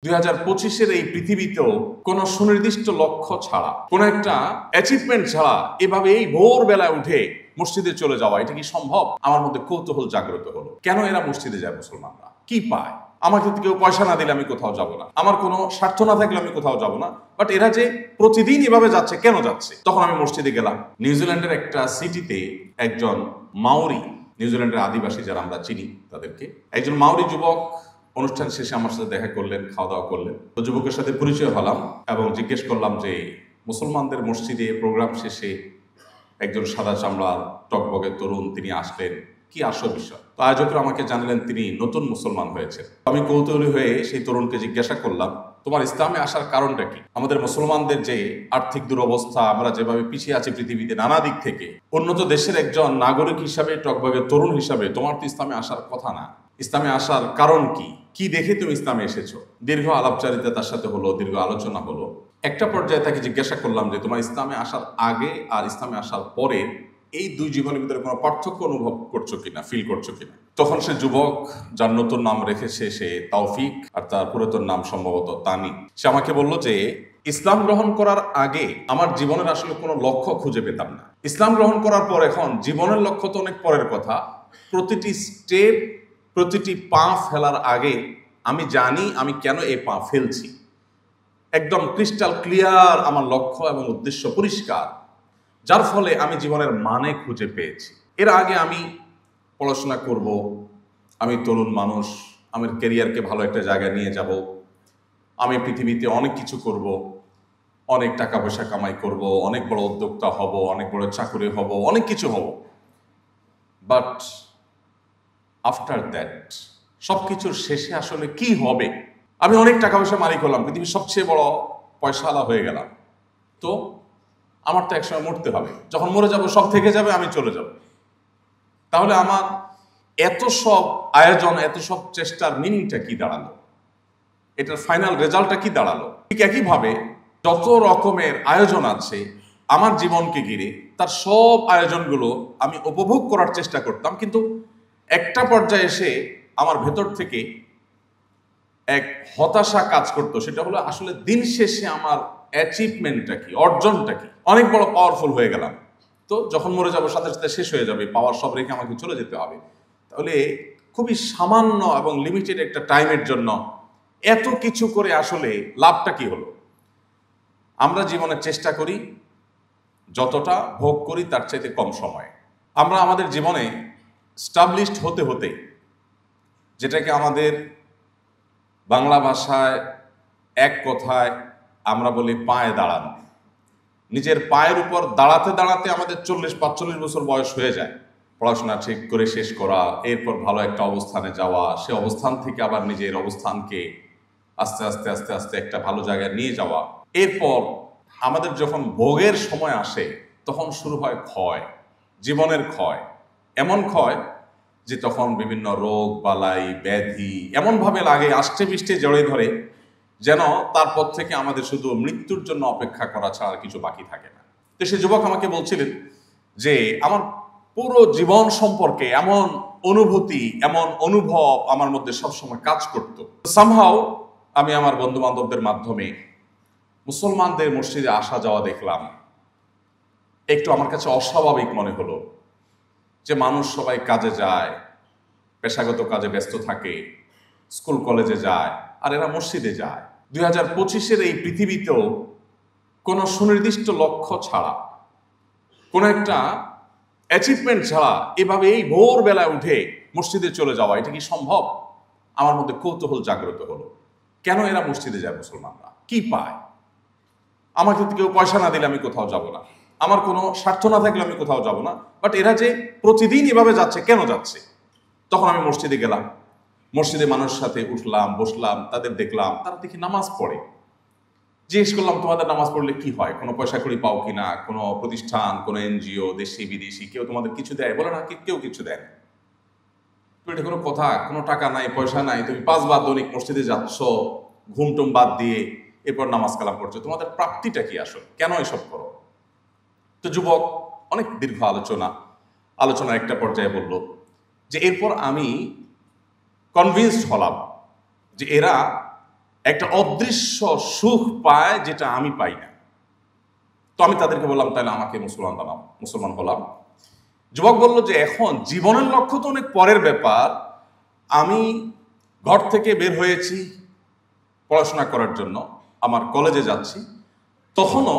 2025-এর এই পৃথিবীতেও কোনো সুনির্দিষ্ট লক্ষ্য ছাড়া, কোনো একটা অ্যাচিভমেন্ট ছাড়া এভাবে এই ভোরবেলায় উঠে মসজিদে চলে যাওয়া, এটা কি সম্ভব? আমার মধ্যে কৌতূহল জাগ্রত হলো। কেন এরা মসজিদে যায়? মুসলমানরা কি পায়? আমাকে কেউ পয়সা না দিলে আমি কোথাও যাব না, আমার কোনো স্বার্থ না থাকলে আমি কোথাও যাব না, বাট এরা যে প্রতিদিন এভাবে যাচ্ছে, কেন যাচ্ছে? তখন আমি মসজিদে গেলাম। নিউজিল্যান্ডের একটা সিটিতে একজন মাওরি, নিউজিল্যান্ডের আদিবাসী যারা আমরা চিনি তাদেরকে, একজন মাওরি যুবক অনুষ্ঠান শেষে আমার সাথে দেখা করলেন, খাওয়া দাওয়া করলেন। তো যুবকের সাথে পরিচয় হলাম এবং জিজ্ঞেস করলাম যে মুসলমানদের মসজিদে প্রোগ্রাম শেষে একজন সাদা চামড়ার টকবকে তরুণ তিনি আসলেন, কি আসল বিষয়? তো আয়োজকরা আমাকে জানালেন তিনি নতুন মুসলমান হয়েছে। আমি কৌতূহলী হয়ে সেই তরুণকে জিজ্ঞাসা করলাম, তোমার ইসলামে আসার কারণটা কি? আমাদের মুসলমানদের যে আর্থিক দুরবস্থা, আমরা যেভাবে পিছিয়ে আছি পৃথিবীতে নানা দিক থেকে, উন্নত দেশের একজন নাগরিক হিসাবে, টকবকে তরুণ হিসাবে তোমার তো ইসলামে আসার কথা না। ইসলামে আসার কারণ কি? কি দেখে তুমি ইসলামে এসেছো? দীর্ঘ আলাপচারিতা তার সাথে হলো, দীর্ঘ আলোচনা হলো। একটা পর্যায়ে তাকে জিজ্ঞাসা করলাম যে তোমার ইসলামে আসার আগে আর ইসলামে আসার পরে এই দুই জীবনের ভিতরে কোনো পার্থক্য অনুভব করছো কিনা, ফিল করছো কিনা? তখন সে যুবক, যার নতুন নাম রেখেছে সে তৌফিক, আর তার পুরাতন নাম সম্ভবত তানি, সে আমাকে বলল যে ইসলাম গ্রহণ করার আগে আমার জীবনের আসলে কোনো লক্ষ্য খুঁজে পেতাম না। ইসলাম গ্রহণ করার পর এখন জীবনের লক্ষ্য তো অনেক পরের কথা। প্রতিটি স্টেপ, প্রতিটি পা ফেলার আগে আমি জানি আমি কেন এই পা ফেলছি। একদম ক্রিস্টাল ক্লিয়ার আমার লক্ষ্য এবং উদ্দেশ্য পরিষ্কার, যার ফলে আমি জীবনের মানে খুঁজে পেয়েছি। এর আগে আমি পড়াশোনা করব, আমি তরুণ মানুষ, আমার ক্যারিয়ারকে ভালো একটা জায়গায় নিয়ে যাব, আমি পৃথিবীতে অনেক কিছু করব, অনেক টাকা পয়সা কামাই করব, অনেক বড় উদ্যোক্তা হব, অনেক বড় চাকরি হব, অনেক কিছু হব। বাট আফটার দ্যাট, সব কিছুর শেষে আসলে কি হবে? আমি অনেক টাকা পয়সা মালিক হলাম, পৃথিবীর সবচেয়ে বড় পয়সাওয়ালা হয়ে গেলাম, তো আমার তো একসময় মরতে হবে। যখন মরে যাব সব থেকে যাবে, আমি চলে যাব। তাহলে আমার এত সব আয়োজন, এত সব চেষ্টার মিনিংটা কি দাঁড়ালো? এটার ফাইনাল রেজাল্টটা কি দাঁড়ালো? ঠিক একইভাবে যত রকমের আয়োজন আছে আমার জীবনকে ঘিরে, তার সব আয়োজনগুলো আমি উপভোগ করার চেষ্টা করতাম, কিন্তু একটা পর্যায়ে এসে আমার ভেতর থেকে এক হতাশা কাজ করতো। সেটা হলো আসলে দিন শেষে আমার অ্যাচিভমেন্টটা কি, অর্জনটা কি? অনেক বড় পাওয়ারফুল হয়ে গেলাম, তো যখন মরে যাবো সাথে সাথে শেষ হয়ে যাবে, পাওয়ার সব রেখে আমাকে চলে যেতে হবে। তাহলে খুবই সামান্য এবং লিমিটেড একটা টাইমের জন্য এত কিছু করে আসলে লাভটা কি হলো? আমরা জীবনে চেষ্টা করি যতটা ভোগ করি তার চাইতে কম সময়ে। আমরা আমাদের জীবনে স্টাবলিশড হতে হতে, যেটাকে আমাদের বাংলা ভাষায় এক কথায় আমরা বলি পায়ে দাঁড়ানো, নিজের পায়ের উপর দাঁড়াতে দাঁড়াতে আমাদের 40-45 বছর বয়স হয়ে যায়। পড়াশোনা ঠিক করে শেষ করা, এরপর ভালো একটা অবস্থানে যাওয়া, সে অবস্থান থেকে আবার নিজের অবস্থানকে আস্তে আস্তে আস্তে আস্তে একটা ভালো জায়গায় নিয়ে যাওয়া। এরপর আমাদের যখন ভোগের সময় আসে তখন শুরু হয় ক্ষয়, জীবনের ক্ষয়। এমন ক্ষয় যে তখন বিভিন্ন রোগ বালাই ব্যাধি এমনভাবে লাগে, আষ্টে পৃষ্ঠে জড়িয়ে ধরে, যেন তারপর থেকে আমাদের শুধু মৃত্যুর জন্য অপেক্ষা করা ছাড়া আর কিছু বাকি থাকে না। তো সে যুবক আমাকে বলছিলেন যে আমার পুরো জীবন সম্পর্কে এমন অনুভূতি, এমন অনুভব আমার মধ্যে সবসময় কাজ করত। সামহাও আমি আমার বন্ধু বান্ধবদের মাধ্যমে মুসলমানদের মসজিদে আসা যাওয়া দেখলাম, একটু আমার কাছে অস্বাভাবিক মনে হলো যে মানুষ সবাই কাজে যায়, পেশাগত কাজে ব্যস্ত থাকে, স্কুল কলেজে যায়, আর এরা মসজিদে যায়। 2025-এর এই পৃথিবীতেও কোনো সুনির্দিষ্ট লক্ষ্য ছাড়া, কোনো একটা অ্যাচিভমেন্ট ছাড়া এভাবে এই ভোরবেলায় উঠে মসজিদে চলে যাওয়া, এটা কি সম্ভব? আমার মধ্যে কৌতূহল জাগ্রত হলো। কেন এরা মসজিদে যায়? মুসলমানরা কি পায়? আমাকে কেউ পয়সা না দিলে আমি কোথাও যাব না, আমার কোনো স্বার্থ না থাকলে আমি কোথাও যাব না, বাট এরা যে প্রতিদিন এভাবে যাচ্ছে, কেন যাচ্ছে? তখন আমি মসজিদে গেলাম, মসজিদে মানুষের সাথে উঠলাম, বসলাম, তাদের দেখলাম, তারা দেখি নামাজ পড়ে। জিজ্ঞেস করলাম তোমাদের নামাজ পড়লে কি হয়, কোনো পয়সা কড়ি পাও কিনা, কোনো প্রতিষ্ঠান, কোনো এনজিও, দেশি বিদেশি কেউ তোমাদের কিছু দেয়? বলে না, কেউ কিছু দেয় না। এটা কোনো কথা? কোনো টাকা নাই, পয়সা নাই, তুমি 5 বার দৈনিক মসজিদে যাচ্ছ ঘুমটুম বাদ দিয়ে, এরপর নামাজ কালাম করছো, তোমাদের প্রাপ্তিটা কি আসলে, কেন এসব করো? তো যুবক অনেক দীর্ঘ আলোচনার একটা পর্যায়ে বলল যে এরপর আমি কনভিন্সড হলাম যে এরা একটা অদৃশ্য সুখ পায় যেটা আমি পাই না। তো আমি তাদেরকে বললাম, তাহলে আমাকে মুসলমান বানাও। মুসলমান হলাম। যুবক বলল যে এখন জীবনের লক্ষ্য তো অনেক পরের ব্যাপার, আমি ঘর থেকে বের হয়েছি পড়াশোনা করার জন্য, আমার কলেজে যাচ্ছি, তখনও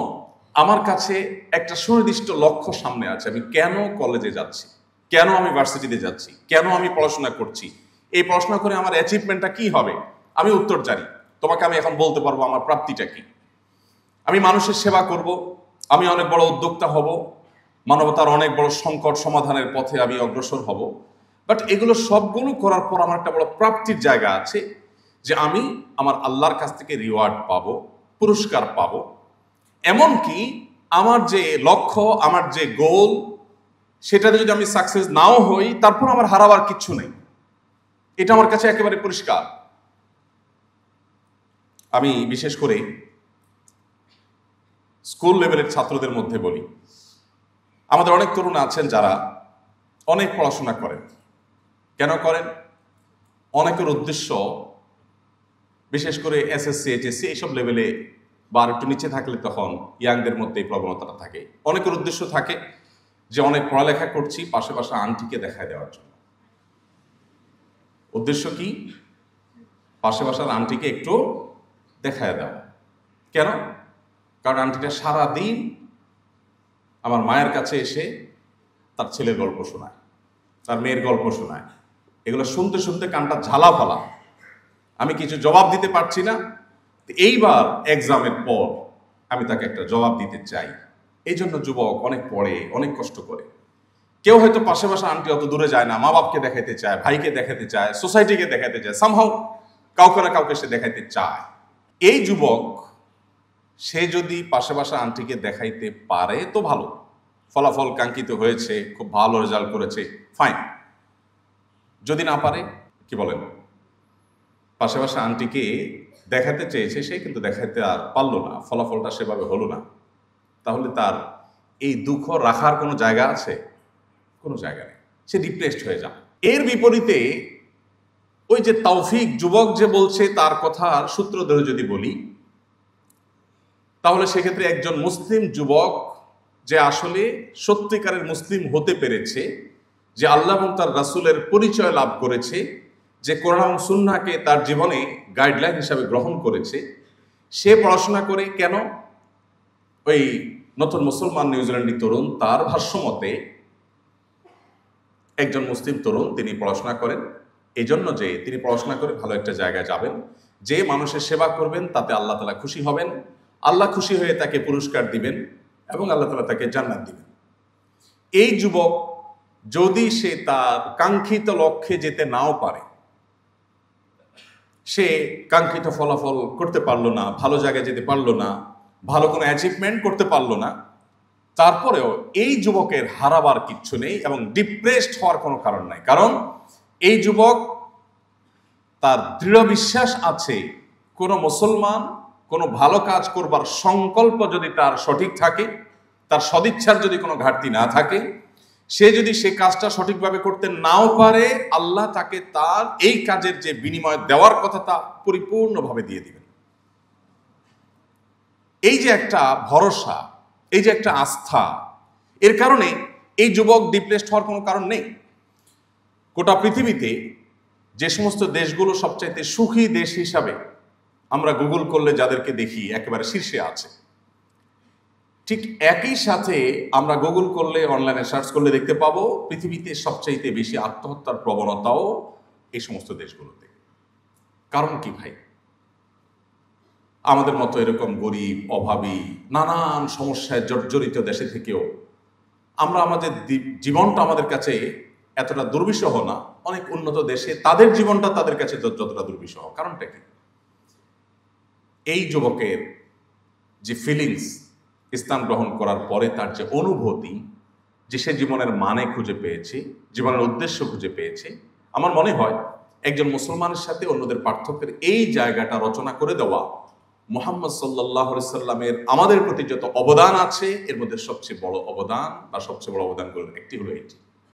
আমার কাছে একটা সুনির্দিষ্ট লক্ষ্য সামনে আছে। আমি কেন কলেজে যাচ্ছি, কেন আমি ভার্সিটিতে যাচ্ছি, কেন আমি পড়াশোনা করছি, এই পড়াশোনা করে আমার অ্যাচিভমেন্টটা কি হবে, আমি উত্তর জানি। তোমাকে আমি এখন বলতে পারবো আমার প্রাপ্তিটা কি। আমি মানুষের সেবা করব, আমি অনেক বড় উদ্যোক্তা হব, মানবতার অনেক বড় সংকট সমাধানের পথে আমি অগ্রসর হব। বাট এগুলো সবগুলো করার পর আমার একটা বড় প্রাপ্তির জায়গা আছে, যে আমি আমার আল্লাহর কাছ থেকে রিওয়ার্ড পাবো, পুরস্কার পাবো। এমনকি আমার যে লক্ষ্য, আমার যে গোল, সেটাতে যদি আমি সাকসেস নাও হই, তারপর আমার হারাবার কিচ্ছু নেই। এটা আমার কাছে একেবারে পরিষ্কার। আমি বিশেষ করে স্কুল লেভেলের ছাত্রদের মধ্যে বলি, আমাদের অনেক তরুণ আছেন যারা অনেক পড়াশোনা করেন। কেন করেন? অনেকের উদ্দেশ্য, বিশেষ করে এসএসসি এইচএসসি এইসব লেভেলে বা একটু নিচে থাকলে তখন ইয়াংদের মধ্যে এই প্রবণতাটা থাকে। অনেকের উদ্দেশ্য থাকে যে অনেক পড়ালেখা করছি, পাশে পাশে আন্টিকে দেখায় দেওয়ার জন্য। উদ্দেশ্য কি? পাশে বাসার আন্টিকে একটু দেখায় দেওয়া। কেন? কারণ আন্টিটা সারাদিন আমার মায়ের কাছে এসে তার ছেলের গল্প শোনায়, তার মেয়ের গল্প শোনায়। এগুলো শুনতে শুনতে কানটা ঝালা ফালা। আমি কিছু জবাব দিতে পারছি না। এইবার এক্সামের পর আমি তাকে একটা জবাব দিতে চাই। এই জন্য যুবক অনেক পড়ে, অনেক কষ্ট করে। কেউ হয়তো পাশে বাসা আন্টি অত দূরে যায় না, মা বাপকে দেখাইতে চায়, ভাইকে দেখাতে চায়, সোসাইটিকে দেখাতে চায়, সামহাও কাউকে না কাউকে সে দেখাইতে চায়। এই যুবক, সে যদি পাশে বাসা আন্টিকে দেখাইতে পারে তো ভালো, ফলাফল কাঙ্ক্ষিত হয়েছে, খুব ভালো রেজাল্ট করেছে, ফাইন। যদি না পারে, কি বলেন, পাশে বাসা আন্টিকে দেখাতে চেয়েছে সে, কিন্তু দেখাতে আর পারলো না, ফলাফলটা সেভাবে হলো না, তাহলে তার এই দুঃখ রাখার কোনো জায়গা আছে? কোনো জায়গা নেই। সে ডিপ্রেসড হয়ে যায়। এর বিপরীতে ওই যে তৌফিক যুবক যে বলছে, তার কথার সূত্র ধরে যদি বলি, তাহলে সেক্ষেত্রে একজন মুসলিম যুবক যে আসলে সত্যিকারের মুসলিম হতে পেরেছে, যে আল্লাহ এবং তার রাসূলের পরিচয় লাভ করেছে, যে কোরআন এবং সুন্নাহকে তার জীবনে গাইডলাইন হিসাবে গ্রহণ করেছে, সে পড়াশোনা করে কেন? ওই নতুন মুসলমান নিউজিল্যান্ডি তরুণ, তার ভাষ্যমতে একজন মুসলিম তরুণ তিনি পড়াশোনা করেন এই জন্য যে তিনি পড়াশোনা করে ভালো একটা জায়গায় যাবেন, যে মানুষের সেবা করবেন তাতে আল্লাহ তাআলা খুশি হবেন, আল্লাহ খুশি হয়ে তাকে পুরস্কার দিবেন এবং আল্লাহ তাআলা তাকে জান্নাত দিবেন। এই যুবক যদি সে তার কাঙ্ক্ষিত লক্ষ্যে যেতে নাও পারে, সে কাঙ্ক্ষিত ফলাফল করতে পারলো না, ভালো জায়গায় যেতে পারলো না, ভালো কোনো অ্যাচিভমেন্ট করতে পারলো না, তারপরেও এই যুবকের হারাবার কিচ্ছু নেই এবং ডিপ্রেসড হওয়ার কোনো কারণ নাই। কারণ এই যুবক, তার দৃঢ় বিশ্বাস আছে, কোনো মুসলমান কোনো ভালো কাজ করবার সংকল্প যদি তার সঠিক থাকে, তার সদিচ্ছার যদি কোনো ঘাটতি না থাকে, সে যদি সে কাজটা সঠিকভাবে করতে নাও পারে, আল্লাহ তাকে তার এই কাজের যে বিনিময় দেওয়ার কথা তা পরিপূর্ণভাবে দিয়ে দিবেন। এই যে একটা ভরসা, এই যে একটা আস্থা, এর কারণে এই যুবক ডিপ্রেসড হওয়ার কোনো কারণ নেই। গোটা পৃথিবীতে যে সমস্ত দেশগুলো সবচাইতে সুখী দেশ হিসাবে আমরা গুগল করলে যাদেরকে দেখি একেবারে শীর্ষে আছে, ঠিক একই সাথে আমরা গুগল করলে, অনলাইনে সার্চ করলে দেখতে পাবো পৃথিবীতে সবচাইতে বেশি আত্মহত্যার প্রবণতাও এই সমস্ত দেশগুলোতে। কারণ কি ভাই? আমাদের মতো এরকম গরিব, অভাবী, নানান সমস্যায় জর্জরিত দেশে থেকেও আমরা আমাদের জীবনটা আমাদের কাছে এতটা দুর্বিষহ না। অনেক উন্নত দেশে তাদের জীবনটা তাদের কাছে যতটা দুর্বিষহ। কারণটা কি? এই যুবকের যে ফিলিংস, ইসলাম গ্রহণ করার পরে তার যে অনুভূতি, যে সে জীবনের মানে খুঁজে পেয়েছে, জীবনের উদ্দেশ্য খুঁজে পেয়েছে, আমার মনে হয় একজন মুসলমানের সাথে অন্যদের পার্থক্যের এই জায়গাটা রচনা করে দেওয়া মুহাম্মদ সাল্লাল্লাহু আলাইহি সাল্লামের আমাদের প্রতি যত অবদান আছে, এর মধ্যে সবচেয়ে বড় অবদান বা সবচেয়ে বড় অবদানগুলোর একটি হলো এটি।